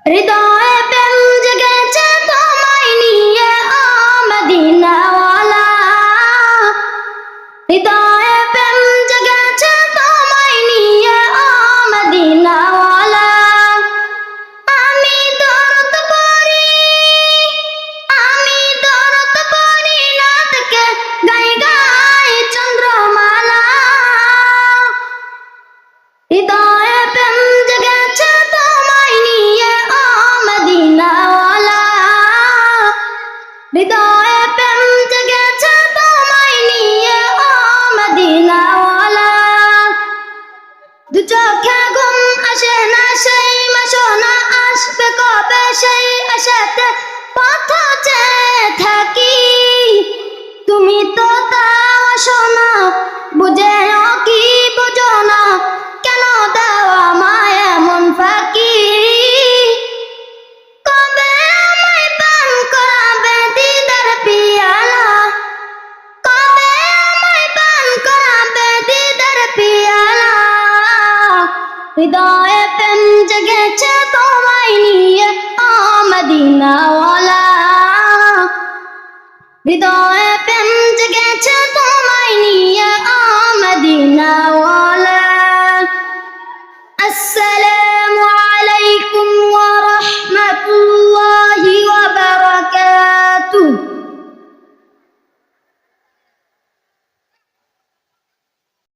হৃদয়ে প্রেম জেগেছে তোমায় নিয়ে ও মদিনাওয়ালা। হৃদয়ে প্রেম জেগেছে তোমায় নিয়ে ও মদিনাওয়ালা। আমি দরদ পড়ি, আমি দরদ পড়ি নাথকে গাই গাই চন্দ্রমালা। হৃদয়ে প্রেম জেগেছে তোমায় নিয়ে ও মদিনাওয়ালা। হৃদয়ে প্রেম জেগেছে তোমায় নিয়ে ও মদিনাওয়ালা। দু চোখে ঘুম আসে না সেই মাসনা, আসবে কবে সেই আশাতে পথ চেয়ে থাকি। তুমি তো তাও আসো না, বুঝেও কি বুঝো না, কেন দাও আমায় এমন ফাঁকি। কবে আমায় পান করাবে দিদার পিয়ালা, কবে আমায় পান করাবে দিদার পিয়ালা। হৃদয়ে প্রেম জেগেছে তোমায় নিয়ে ও মদিনাওয়ালা। হৃদয়ে প্রেম জেগেছে তোমায় নিয়ে ও মদিনা।